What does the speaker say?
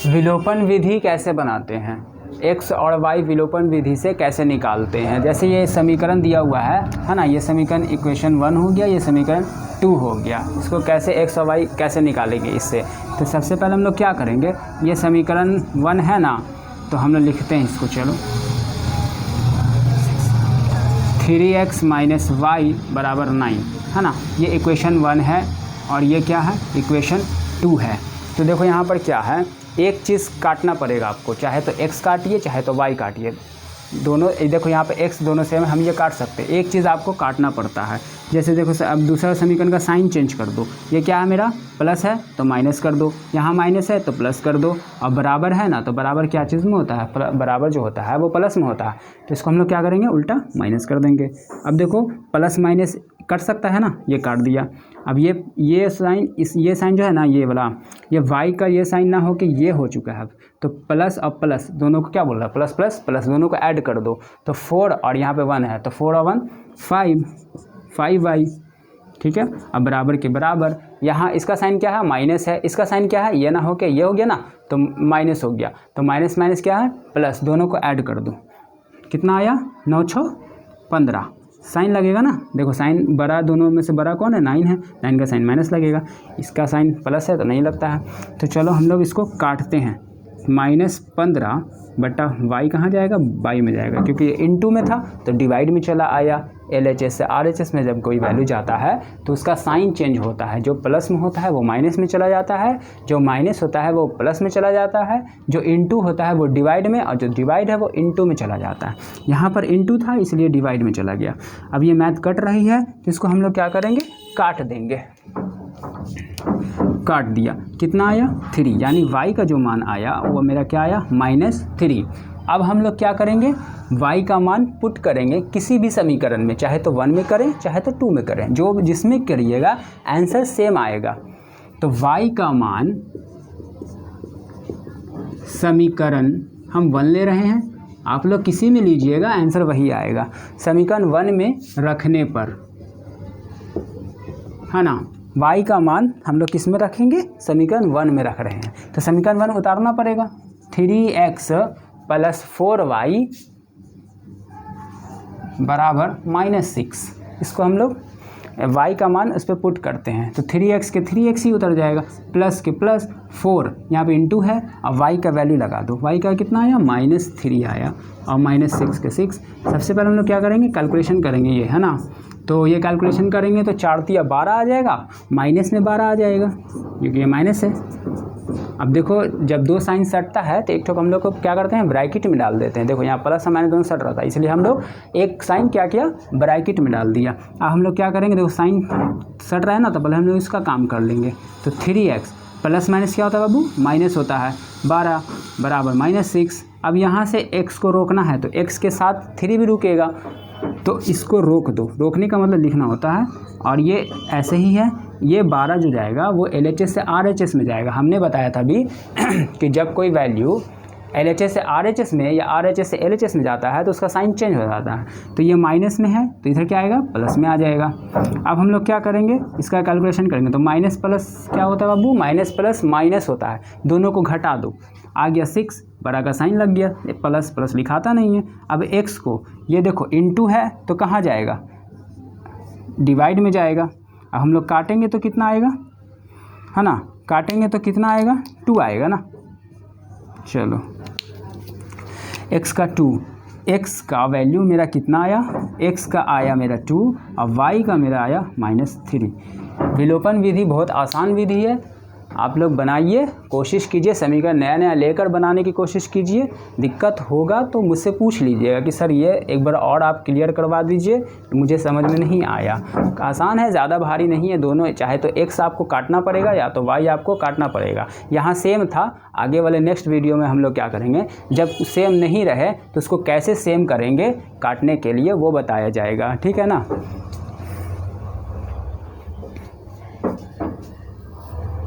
विलोपन विधि कैसे बनाते हैं, x और y विलोपन विधि से कैसे निकालते हैं। जैसे ये समीकरण दिया हुआ है ना, ये समीकरण इक्वेशन 1 हो गया, ये समीकरण 2 हो गया। इसको कैसे x और y कैसे निकालेंगे इससे, तो सबसे पहले हम लोग क्या करेंगे, ये समीकरण 1 है ना, तो हम लोग लिखते हैं इसको, चलो 3x माइनस वाई बराबर 9 है ना, ये इक्वेशन 1 है और ये क्या है, इक्वेशन 2 है। तो देखो यहाँ पर क्या है, एक चीज़ काटना पड़ेगा आपको, चाहे तो x काटिए चाहे तो y काटिए, दोनों देखो यहाँ पे x दोनों सेम हम ये काट सकते हैं, एक चीज़ आपको काटना पड़ता है। जैसे देखो अब दूसरा समीकरण का साइन चेंज कर दो, ये क्या है मेरा प्लस है तो माइनस कर दो, यहाँ माइनस है तो प्लस कर दो, और बराबर है ना, तो बराबर क्या चीज़ में होता है, बराबर जो होता है वो प्लस में होता है, तो इसको हम लोग क्या करेंगे उल्टा माइनस कर देंगे। अब देखो प्लस माइनस कट सकता है ना, ये काट दिया। अब ये साइन ये साइन जो है ना, ये वाला ये y का ये साइन ना हो कि ये हो चुका है, तो प्लस और प्लस दोनों को क्या बोल रहा है, प्लस प्लस प्लस दोनों को ऐड कर दो, तो 4 और यहाँ पे 1 है, तो 4 और 1 5y, ठीक है। अब बराबर के बराबर, यहाँ इसका साइन क्या है, माइनस है, इसका साइन क्या है, ये ना हो के ये हो गया ना, तो माइनस हो गया, तो माइनस माइनस क्या है प्लस, दोनों को ऐड कर दो, कितना आया 9 6 15, साइन लगेगा ना, देखो साइन बड़ा, दोनों में से बड़ा कौन है, 9 है, 9 का साइन माइनस लगेगा, इसका साइन प्लस है तो नहीं लगता है। तो चलो हम लोग इसको काटते हैं, -15 बटा y कहाँ जाएगा, y में जाएगा, क्योंकि ये इनटू में था तो डिवाइड में चला आया। LHS से RHS में जब कोई वैल्यू जाता है तो उसका साइन चेंज होता है, जो प्लस में होता है वो माइनस में चला जाता है, जो माइनस होता है वो प्लस में चला जाता है, जो इनटू होता है वो डिवाइड में, और जो डिवाइड है वो इनटू में चला जाता है। यहाँ पर इनटू था इसलिए डिवाइड में चला गया। अब ये मैथ कट रही है तो इसको हम लोग क्या करेंगे, काट देंगे, काट दिया, कितना आया 3, यानी y का जो मान आया वो मेरा क्या आया -3। अब हम लोग क्या करेंगे, y का मान पुट करेंगे किसी भी समीकरण में, चाहे तो 1 में करें चाहे तो 2 में करें, जो जिसमें करिएगा आंसर सेम आएगा। तो y का मान समीकरण हम 1 ले रहे हैं, आप लोग किसी में लीजिएगा आंसर वही आएगा, समीकरण 1 में रखने पर, है ना। y का मान हम लोग किस में रखेंगे, समीकरण 1 में रख रहे हैं, तो समीकरण 1 उतारना पड़ेगा। 3x + 4y बराबर -6, इसको हम लोग y का मान उस पर पुट करते हैं, तो 3x के 3x ही उतर जाएगा, प्लस के प्लस 4 यहाँ पे इंटू है, अब y का वैल्यू लगा दो, y का कितना आया -3 आया, और -6 के 6। सबसे पहले हम लोग क्या करेंगे, कैलकुलेशन करेंगे, ये है ना, तो ये कैलकुलेशन करेंगे तो 4 × 12 आ जाएगा, माइनस में 12 आ जाएगा क्योंकि ये माइनस है। अब देखो जब दो साइन सटता है तो एक ठोक हम लोग को क्या करते हैं, ब्रैकेट में डाल देते हैं। देखो यहाँ प्लस और माइनस दोनों सट रहा था, इसलिए हम लोग एक साइन क्या किया, ब्रैकेट में डाल दिया। अब हम लोग क्या करेंगे, देखो साइन सट रहा है ना, तो पहले हम लोग इसका काम कर लेंगे। तो 3x प्लस माइनस क्या होता है बाबू, माइनस होता है, 12 बराबर -6। अब यहाँ से x को रोकना है तो x के साथ 3 भी रुकेगा, तो इसको रोक दो, रोकने का मतलब लिखना होता है, और ये ऐसे ही है, ये 12 जो जाएगा वो LHS से RHS में जाएगा। हमने बताया था अभी कि जब कोई वैल्यू LHS से RHS में या RHS से LHS में जाता है तो उसका साइन चेंज हो जाता है, तो ये माइनस में है तो इधर क्या आएगा, प्लस में आ जाएगा। अब हम लोग क्या करेंगे, इसका कैलकुलेशन करेंगे, तो माइनस प्लस क्या होता है बाबू, माइनस प्लस माइनस होता है, दोनों को घटा दो, आ गया 6, बड़ा का साइन लग गया, प्लस प्लस लिखाता नहीं है। अब x को ये देखो इनटू है तो कहाँ जाएगा, डिवाइड में जाएगा। अब हम लोग काटेंगे तो कितना आएगा, है ना, काटेंगे तो कितना आएगा, 2 आएगा ना। चलो x का 2, x का वैल्यू मेरा कितना आया, x का आया मेरा 2 और y का मेरा आया -3। विलोपन विधि बहुत आसान विधि है, आप लोग बनाइए, कोशिश कीजिए, समीकरण नया नया लेकर बनाने की कोशिश कीजिए। दिक्कत होगा तो मुझसे पूछ लीजिएगा कि सर ये एक बार और आप क्लियर करवा दीजिए, मुझे समझ में नहीं आया। आसान है, ज़्यादा भारी नहीं है, दोनों चाहे तो x आपको काटना पड़ेगा या तो y आपको काटना पड़ेगा। यहाँ सेम था, आगे वाले नेक्स्ट वीडियो में हम लोग क्या करेंगे, जब सेम नहीं रहे तो उसको कैसे सेम करेंगे काटने के लिए वो बताया जाएगा, ठीक है ना।